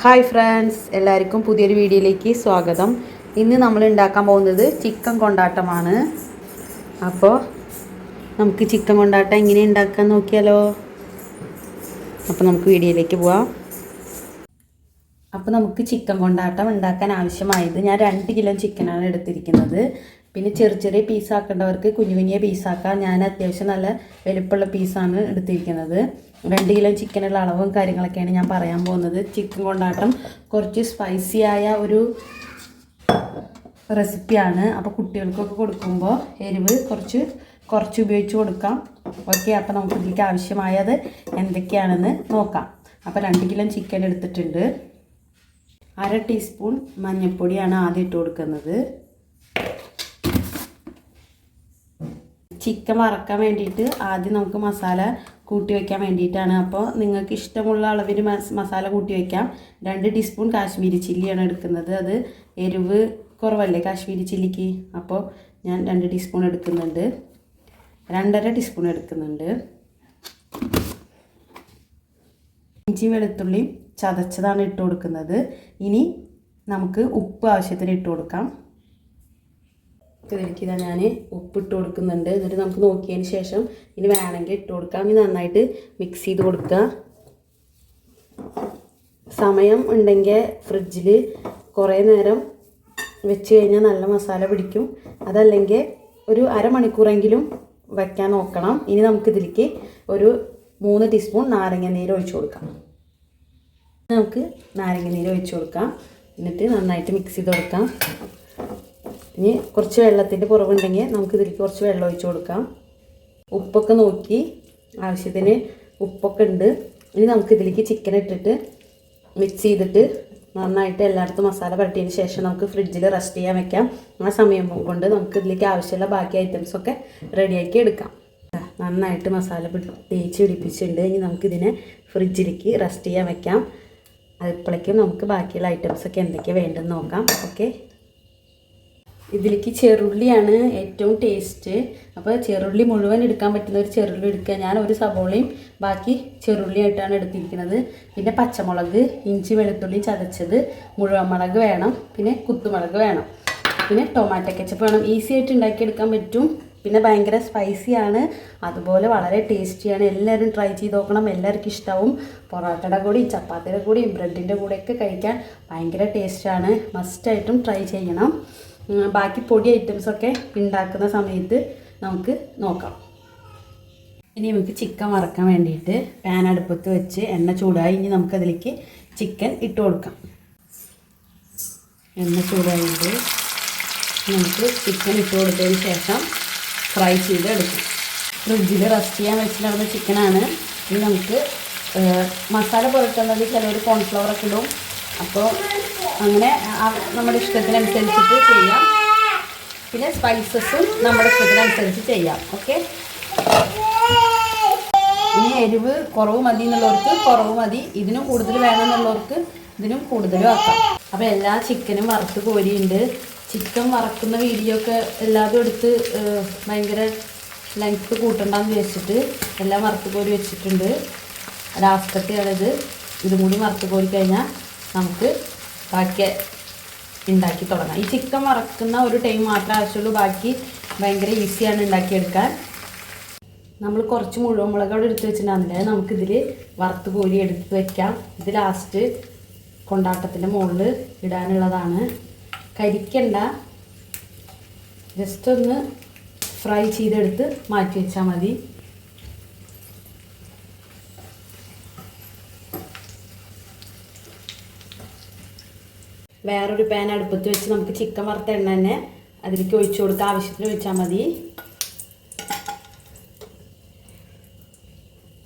Hi friends, എല്ലാവർക്കും പുതിയൊരു വീഡിയോയിലേക്ക് സ്വാഗതം. ഇന്ന് നമ്മൾ ഉണ്ടാക്കാൻ പോകുന്നത് ചിക്കൻ കൊണ്ടാട്ടമാണ്. അപ്പോൾ നമുക്ക് ചിക്കൻ കൊണ്ടാട്ടം എങ്ങനെ ഉണ്ടാക്കാൻ നോക്കിയാലോ. അപ്പോൾ നമുക്ക് വീഡിയോയിലേക്ക് പോവാം. അപ്പോൾ നമുക്ക് ചിക്കൻ കൊണ്ടാട്ടം ഉണ്ടാക്കാൻ ആവശ്യമായത് ഞാൻ 2 കിലോ ചിക്കനാണ് എടുത്തിരിക്കുന്നത്. പിന്നെ ചെറിയ ചെറിയ പീസാക്കേണ്ടവർക്ക് കുഞ്ഞു കുഞ്ഞിയ പീസാക്കാം. ഞാൻ അത്യാവശ്യം നല്ല വലുപ്പമുള്ള പീസാണ് എടുത്തിരിക്കുന്നത്. 2 കിലോ ചിക്കനുള്ള അളവും കാര്യങ്ങളൊക്കെയാണ് ഞാൻ പറയാൻ പോകുന്നത്. ചിക്കൻ കൊണ്ടാട്ടം കുറച്ച് സ്പൈസിയായ ഒരു റെസിപ്പിയാണ്. അപ്പോൾ കുട്ടികൾക്കൊക്കെ കൊടുക്കുമ്പോൾ എരിവ് കുറച്ച് ഉപയോഗിച്ച് കൊടുക്കാം. ഓക്കെ, അപ്പോൾ നമുക്ക് ഇതിലേക്ക് ആവശ്യമായത് എന്തൊക്കെയാണെന്ന് നോക്കാം. അപ്പോൾ 2 കിലോ ചിക്കൻ എടുത്തിട്ടുണ്ട്. 1/2 ടീസ്പൂൺ മഞ്ഞൾപ്പൊടിയാണ് ആദ്യം ഇട്ട് കൊടുക്കുന്നത്. ചിക്കൻ വറക്കാൻ വേണ്ടിയിട്ട് ആദ്യം നമുക്ക് മസാല കൂട്ടി വയ്ക്കാൻ വേണ്ടിയിട്ടാണ്. അപ്പോൾ നിങ്ങൾക്ക് ഇഷ്ടമുള്ള അളവിൽ മസാല കൂട്ടി വയ്ക്കാം. 2 ടീസ്പൂൺ കാശ്മീരി ചില്ലിയാണ് എടുക്കുന്നത്. അത് എരിവ് കുറവല്ലേ കാശ്മീരി ചില്ലിക്ക്, അപ്പോൾ ഞാൻ 2 ടീസ്പൂൺ എടുക്കുന്നുണ്ട്. 2.5 ടീസ്പൂൺ എടുക്കുന്നുണ്ട്. ഇഞ്ചി വെളുത്തുള്ളി ചതച്ചതാണ് ഇട്ട് കൊടുക്കുന്നത്. ഇനി നമുക്ക് ഉപ്പ് ആവശ്യത്തിന് ഇട്ട് കൊടുക്കാം. ഇതിലേക്ക് ഞാൻ ഉപ്പിട്ട് കൊടുക്കുന്നുണ്ട്. എന്നിട്ട് നമുക്ക് നോക്കിയതിന് ശേഷം ഇനി വേണമെങ്കിൽ ഇട്ട് കൊടുക്കാം. ഇനി നന്നായിട്ട് മിക്സ് ചെയ്ത് കൊടുക്കുക. സമയം ഉണ്ടെങ്കിൽ ഫ്രിഡ്ജിൽ കുറേ നേരം വെച്ച് കഴിഞ്ഞാൽ നല്ല മസാല പിടിക്കും. അതല്ലെങ്കിൽ ഒരു അരമണിക്കൂറെങ്കിലും വയ്ക്കാൻ നോക്കണം. ഇനി നമുക്കിതിലേക്ക് ഒരു 3 ടീസ്പൂൺ നാരങ്ങ നീര് ഒഴിച്ച് കൊടുക്കാം. നമുക്ക് നാരങ്ങ നീര് ഒഴിച്ച് കൊടുക്കാം. എന്നിട്ട് നന്നായിട്ട് മിക്സ് ചെയ്ത് കൊടുക്കാം. ഇനി കുറച്ച് വെള്ളത്തിൻ്റെ കുറവുണ്ടെങ്കിൽ നമുക്കിതിലേക്ക് കുറച്ച് വെള്ളം ഒഴിച്ച് കൊടുക്കാം. ഉപ്പൊക്കെ നോക്കി ആവശ്യത്തിന് ഉപ്പൊക്കെ ഉണ്ട്. ഇനി നമുക്കിതിലേക്ക് ചിക്കൻ ഇട്ടിട്ട് മിക്സ് ചെയ്തിട്ട് നന്നായിട്ട് എല്ലായിടത്തും മസാല പുരട്ടിയതിന് ശേഷം നമുക്ക് ഫ്രിഡ്ജിൽ റെസ്റ്റ് ചെയ്യാൻ വെക്കാം. ആ സമയം കൊണ്ട് നമുക്ക് ഇതിലേക്ക് ആവശ്യമുള്ള ബാക്കി ഐറ്റംസൊക്കെ റെഡിയാക്കി എടുക്കാം. നന്നായിട്ട് മസാല തേച്ച് പിടിപ്പിച്ചിട്ടുണ്ട്. ഇനി നമുക്കിതിനെ ഫ്രിഡ്ജിലേക്ക് റെസ്റ്റ് ചെയ്യാൻ വെക്കാം. അതിപ്പോഴേക്കും നമുക്ക് ബാക്കിയുള്ള ഐറ്റംസൊക്കെ എന്തൊക്കെയാണ് വേണ്ടതെന്ന് നോക്കാം. ഓക്കെ, ഇതിലേക്ക് ചെറുള്ളിയാണ് ഏറ്റവും ടേസ്റ്റ്. അപ്പോൾ ചെറുള്ളി മുഴുവൻ എടുക്കാൻ പറ്റുന്ന ഒരു ചെറുള്ളി എടുക്കുക. ഞാൻ ഒരു സവോളയും ബാക്കി ചെറുള്ളിയായിട്ടാണ് എടുത്തിരിക്കുന്നത്. പിന്നെ പച്ചമുളക്, ഇഞ്ചി വെളുത്തുള്ളി ചതച്ചത്, മുഴുവൻ മുളക് വേണം, പിന്നെ കുത്തുമുളക് വേണം, പിന്നെ ടൊമാറ്റോ കെച്ചപ്പ് വേണം. ഈസി ആയിട്ട് ഉണ്ടാക്കിയെടുക്കാൻ പറ്റും. പിന്നെ ഭയങ്കര സ്പൈസിയാണ്, അതുപോലെ വളരെ ടേസ്റ്റിയാണ്. എല്ലാവരും ട്രൈ ചെയ്ത് നോക്കണം. എല്ലാവർക്കും ഇഷ്ടമാവും. പൊറോട്ടയുടെ കൂടെയും ചപ്പാത്തിയുടെ കൂടെയും ബ്രെഡിൻ്റെ കൂടെയൊക്കെ കഴിക്കാൻ ഭയങ്കര ടേസ്റ്റാണ്. മസ്റ്റായിട്ടും ട്രൈ ചെയ്യണം. ബാക്കി പൊടി ഐറ്റംസൊക്കെ ഉണ്ടാക്കുന്ന സമയത്ത് നമുക്ക് നോക്കാം. ഇനി നമുക്ക് ചിക്കൻ വറക്കാൻ വേണ്ടിയിട്ട് പാൻ അടുപ്പത്ത് വെച്ച് എണ്ണ ചൂടായി. ഇനി നമുക്കതിലേക്ക് ചിക്കൻ ഇട്ട് കൊടുക്കാം. എണ്ണ ചൂടായിട്ട് നമുക്ക് ചിക്കൻ ഇട്ട് കൊടുത്തതിന് ശേഷം ഫ്രൈ ചെയ്ത് എടുക്കാം. ഫ്രിഡ്ജിൽ റെസ്റ്റ് ചെയ്യാൻ വെച്ചിട്ടുള്ള ചിക്കനാണ്. ഇനി നമുക്ക് മസാല പുരട്ടുന്നത് ചിലവർ കോൺഫ്ലവറൊക്കെ ഇടും. അപ്പോൾ അങ്ങനെ നമ്മുടെ ഇഷ്ടത്തിനനുസരിച്ചിട്ട് ചെയ്യാം. പിന്നെ സ്പൈസസും നമ്മുടെ ഇഷ്ടത്തിനനുസരിച്ച് ചെയ്യാം. ഓക്കെ, ഇനി എരിവ് കുറവ് മതി എന്നുള്ളവർക്ക് കുറവ് മതി, ഇതിനും കൂടുതൽ വേണമെന്നുള്ളവർക്ക് ഇതിനും കൂടുതലും ആക്കാം. അപ്പോൾ എല്ലാ ചിക്കനും വറുത്ത് കോരിയുണ്ട്. ചിക്കൻ വറക്കുന്ന വീഡിയോ ഒക്കെ എല്ലാതും എടുത്ത് ഭയങ്കര ലെങ്ത്ത് കൂട്ടണ്ടെന്ന് വിചാരിച്ചിട്ട് എല്ലാം വറുത്ത് കോരി വെച്ചിട്ടുണ്ട്. ലാസ്റ്റത്തെയാണിത്. ഇതും കൂടി വറുത്ത് കോരി കഴിഞ്ഞാൽ നമുക്ക് ബാക്കി ഉണ്ടാക്കി തുടങ്ങാം. ഈ ചിക്കൻ വറക്കുന്ന ഒരു ടൈം മാത്രമേ ആവശ്യമുള്ളൂ. ബാക്കി ഭയങ്കര ഈസിയാണ് ഉണ്ടാക്കിയെടുക്കാൻ. നമ്മൾ കുറച്ച് മുഴുവൻ മുളക് അവിടെ എടുത്ത് വെച്ചിട്ടുണ്ടാകുന്നില്ല, നമുക്കിതിൽ വറുത്ത് കോരി എടുത്ത് വയ്ക്കാം. ഇത് ലാസ്റ്റ് കൊണ്ടാട്ടത്തിൻ്റെ മുകളിൽ ഇടാനുള്ളതാണ്. കരിക്കണ്ട, ജസ്റ്റ് ഒന്ന് ഫ്രൈ ചെയ്തെടുത്ത് മാറ്റി വെച്ചാൽ മതി. വേറൊരു പാൻ അടുപ്പത്ത് വെച്ച് നമുക്ക് ചിക്കൻ വറുത്ത എണ്ണ തന്നെ അതിലേക്ക് ഒഴിച്ചു കൊടുക്കുക. ആവശ്യത്തിന് ഒഴിച്ചാൽ മതി.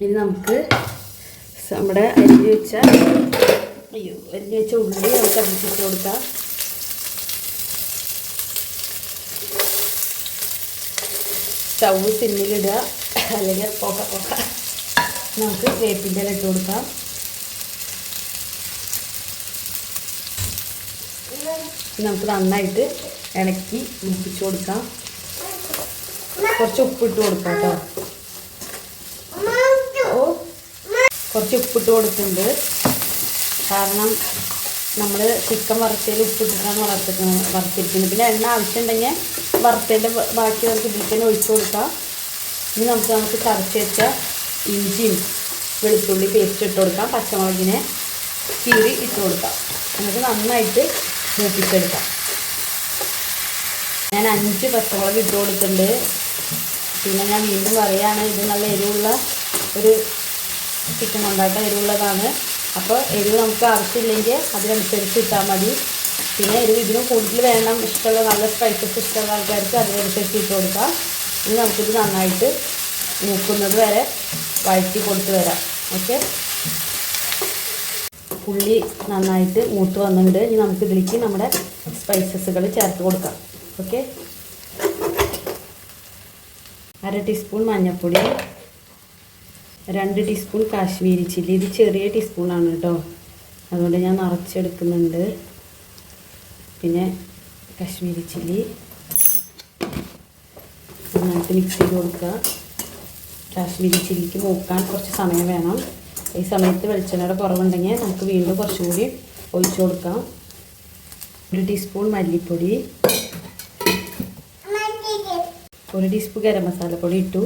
ഇനി നമുക്ക് നമ്മുടെ അരിഞ്ഞ് വെച്ച ഉള്ളി നമുക്ക് അതിലേക്ക് ഇട്ട് കൊടുക്കാം. സ്റ്റൗവ് സിമ്മിലിടുക, അല്ലെങ്കിൽ പോക്ക നമുക്ക് വേപ്പിൻ്റെ ഇല ഇട്ട് കൊടുക്കാം. നമുക്ക് നന്നായിട്ട് ഇളക്കി മുപ്പിച്ച് കൊടുക്കാം. കുറച്ച് ഉപ്പിട്ട് കൊടുക്കാം കേട്ടോ. കുറച്ച് ഉപ്പിട്ട് കൊടുക്കുന്നുണ്ട്. കാരണം നമ്മൾ ചിക്കൻ വറുത്തതിൽ ഉപ്പിട്ടിട്ടാണ് വറുത്തിരിക്കുന്നത്. പിന്നെ എണ്ണ ആവശ്യമുണ്ടെങ്കിൽ വറുത്തതിൻ്റെ ബാക്കി നമുക്ക് ഇതിൽ തന്നെ ഒഴിച്ചു കൊടുക്കാം. ഇനി നമുക്ക് ചതച്ച് വെച്ച ഇഞ്ചിയും വെളുത്തുള്ളി പേസ്റ്റ് ഇട്ട് കൊടുക്കാം. പച്ചമുളകിനെ കീറി ഇട്ട് കൊടുക്കാം. എന്നിട്ട് നന്നായിട്ട് മൂപ്പിച്ചെടുക്കാം. ഞാൻ 5 പച്ചമുളക് ഇട്ട് കൊടുത്തിട്ടുണ്ട്. പിന്നെ ഞാൻ വീണ്ടും പറയുകയാണ്, ഇത് നല്ല എരിവുള്ള ഒരു ചിക്കൻ കൊണ്ടാട്ടം എരിവുള്ളതാണ്. അപ്പോൾ എരിവ് നമുക്ക് ആവശ്യമില്ലെങ്കിൽ അതിനനുസരിച്ച് ഇട്ടാൽ മതി. പിന്നെ എരിവ് ഇതിനും കൂടുതൽ വേണം, ഇഷ്ടമുള്ള നല്ല സ്പൈസസ് ഇഷ്ടമുള്ള ആൾക്കാർക്ക് അതിനനുസരിച്ച് ഇട്ട് കൊടുക്കാം. ഇനി നമുക്കിത് നന്നായിട്ട് മൂക്കുന്നത് വരെ വഴറ്റി കൊടുത്ത് വരാം. ഓക്കെ, ഉള്ളി നന്നായിട്ട് മൂത്ത് വന്നിട്ടുണ്ട്. ഇനി നമുക്കിതിലേക്ക് നമ്മുടെ സ്പൈസസുകൾ ചേർത്ത് കൊടുക്കാം. ഓക്കെ, 1/2 ടീസ്പൂൺ മഞ്ഞൾപ്പൊടി, 2 ടീസ്പൂൺ കാശ്മീരി ചില്ലി. ഇത് ചെറിയ ടീസ്പൂണാണ് കേട്ടോ, അതുകൊണ്ട് ഞാൻ നിറച്ചെടുക്കുന്നുണ്ട്. പിന്നെ കാശ്മീരി ചില്ലി നന്നായിട്ട് മിക്സ് ചെയ്ത് കൊടുക്കുക. കാശ്മീരി ചില്ലിക്ക് മൂക്കാൻ കുറച്ച് സമയം വേണം. ഈ സമയത്ത് വെളിച്ചെണ്ണയുടെ കുറവുണ്ടെങ്കിൽ നമുക്ക് വീണ്ടും കുറച്ചുകൂടി ഒഴിച്ചു കൊടുക്കാം. 1 ടീസ്പൂൺ മല്ലിപ്പൊടി, 1 ടീസ്പൂൺ ഗരം മസാലപ്പൊടി ഇട്ടു.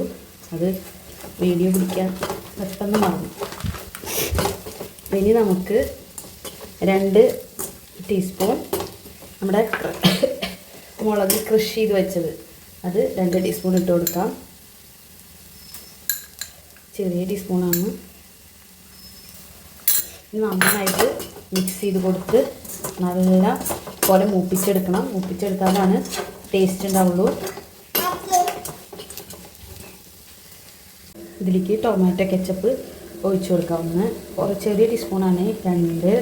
അത് വീഡിയോ പിടിക്കാൻ പെട്ടെന്ന് മറന്നു. ഇനി നമുക്ക് 2 ടീസ്പൂൺ നമ്മുടെ മുളക് ക്രഷ് ചെയ്ത് വെച്ചത് അത് 2 ടീസ്പൂൺ ഇട്ട് കൊടുക്കാം. ചെറിയ ടീസ്പൂണാണ്. നന്നായിട്ട് മിക്സ് ചെയ്ത് കൊടുത്ത് നല്ല പോലെ മൂപ്പിച്ചെടുക്കണം. മൂപ്പിച്ചെടുത്താലാണ് ടേസ്റ്റ് ഉണ്ടാവുള്ളൂ. ഇതിലേക്ക് ടൊമാറ്റോ കെച്ചപ്പ് ഒഴിച്ചു കൊടുക്കാം. കുറച്ച് ചെറിയ ടീസ്പൂണാണ്. 2 3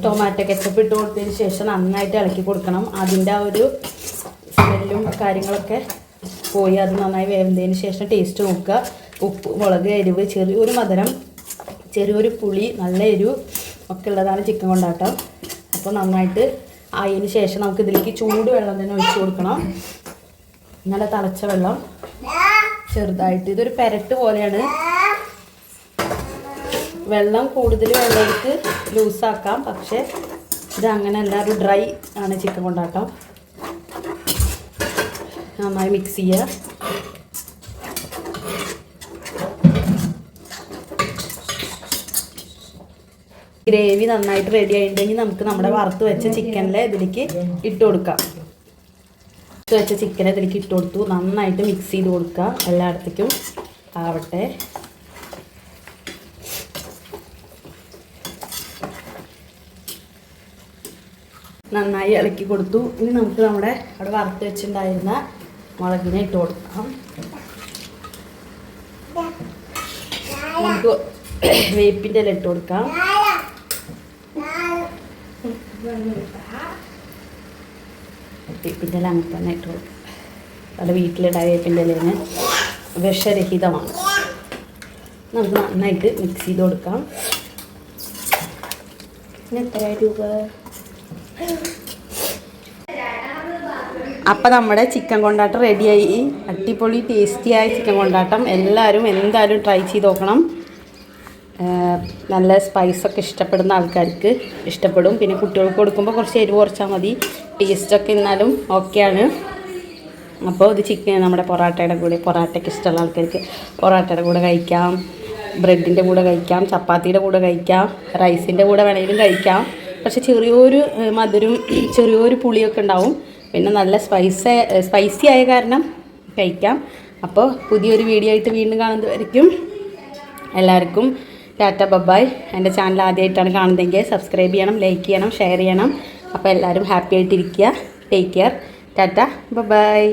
ടൊമാറ്റോ കെച്ചപ്പ് ഇട്ട് കൊടുത്തതിന് ശേഷം നന്നായിട്ട് ഇളക്കി കൊടുക്കണം. അതിൻ്റെ ആ ഒരു സ്മെല്ലും കാര്യങ്ങളൊക്കെ പോയി അത് നന്നായി വേവുന്നതിന് ശേഷം ടേസ്റ്റ് നോക്കുക. ഉപ്പ്, മുളക്, എരിവ്, ചെറിയൊരു മധുരം, ചെറിയൊരു പുളി, നല്ല എരിവ് ഒക്കെ ഉള്ളതാണ് ചിക്കൻ കൊണ്ടാട്ടം. അപ്പോൾ നന്നായിട്ട് ആയതിന് ശേഷം നമുക്ക് ഇതിലേക്ക് ചൂട് വെള്ളം തന്നെ ഒഴിച്ച് കൊടുക്കണം. നല്ല തിളച്ച വെള്ളം ചെറുതായിട്ട്. ഇതൊരു പെരട്ട് പോലെയാണ്. വെള്ളം കൂടുതൽ വെള്ളമെടുത്ത് ലൂസാക്കാം. പക്ഷേ ഇത് അങ്ങനെയല്ല, ഒരു ഡ്രൈ ആണ് ചിക്കൻ കൊണ്ടാട്ടം. നന്നായി മിക്സ് ചെയ്യുക. ഗ്രേവി നന്നായിട്ട് റെഡി ആയിട്ടുണ്ടെങ്കിൽ നമുക്ക് നമ്മുടെ വറുത്ത് വെച്ച ചിക്കനിലെ ഇതിലേക്ക് ഇട്ട് കൊടുക്കാം. വറുത്ത് വെച്ച ചിക്കനെ ഇതിലേക്ക് ഇട്ട് കൊടുത്തു. നന്നായിട്ട് മിക്സ് ചെയ്ത് കൊടുക്കുക. എല്ലായിടത്തേക്കും ആവട്ടെ. നന്നായി ഇളക്കി കൊടുത്തു. ഇനി നമുക്ക് നമ്മുടെ അവിടെ വറുത്ത് വെച്ചിട്ടുണ്ടായിരുന്ന മുളകിനെ ഇട്ട് കൊടുക്കാം. നമുക്ക് വേപ്പിൻ്റെ ഇല ഇട്ട് കൊടുക്കാം. വേപ്പിൻ്റെ ഇല അങ്ങനെ തന്നെ ഇട്ട് കൊടുക്കാം. അവിടെ വീട്ടിലിടാൻ വേപ്പിൻ്റെ ഇലയാണ്, വിഷരഹിതമാണ്. നമുക്ക് നന്നായിട്ട് മിക്സ് ചെയ്ത് കൊടുക്കാം. എത്ര രൂപ? അപ്പം നമ്മുടെ ചിക്കൻ കൊണ്ടാട്ടം റെഡിയായി. അടിപൊളി ടേസ്റ്റിയായ ചിക്കൻ കൊണ്ടാട്ടം. എല്ലാവരും എന്തായാലും ട്രൈ ചെയ്ത് നോക്കണം. നല്ല സ്പൈസൊക്കെ ഇഷ്ടപ്പെടുന്ന ആൾക്കാർക്ക് ഇഷ്ടപ്പെടും. പിന്നെ കുട്ടികൾക്ക് കൊടുക്കുമ്പോൾ കുറച്ച് എരിവ് കുറച്ചാൽ മതി. ടേസ്റ്റൊക്കെ എന്നാലും ഓക്കെയാണ്. അപ്പോൾ ഇത് ചിക്കൻ നമ്മുടെ പൊറാട്ടയ്ക്ക് ഇഷ്ടമുള്ള ആൾക്കാർക്ക് പൊറാട്ടയുടെ കൂടെ കഴിക്കാം, ബ്രെഡിൻ്റെ കൂടെ കഴിക്കാം, ചപ്പാത്തിയുടെ കൂടെ കഴിക്കാം, റൈസിൻ്റെ കൂടെ വേണമെങ്കിലും കഴിക്കാം. പക്ഷെ ചെറിയൊരു മധുരം, ചെറിയൊരു പുളിയൊക്കെ ഉണ്ടാവും. പിന്നെ നല്ല സ്പൈസി ആയ കാരണം കഴിക്കാം. അപ്പോൾ പുതിയൊരു വീഡിയോ ആയിട്ട് വീണ്ടും കാണുന്നതായിരിക്കും. എല്ലാവർക്കും ടാറ്റ ബൈ. എൻ്റെ ചാനൽ ആദ്യമായിട്ടാണ് കാണുന്നതെങ്കിൽ സബ്സ്ക്രൈബ് ചെയ്യണം, ലൈക്ക് ചെയ്യണം, ഷെയർ ചെയ്യണം. അപ്പോൾ എല്ലാവരും ഹാപ്പി ആയിട്ടിരിക്കുക. Take care. ടാറ്റ ബൈ.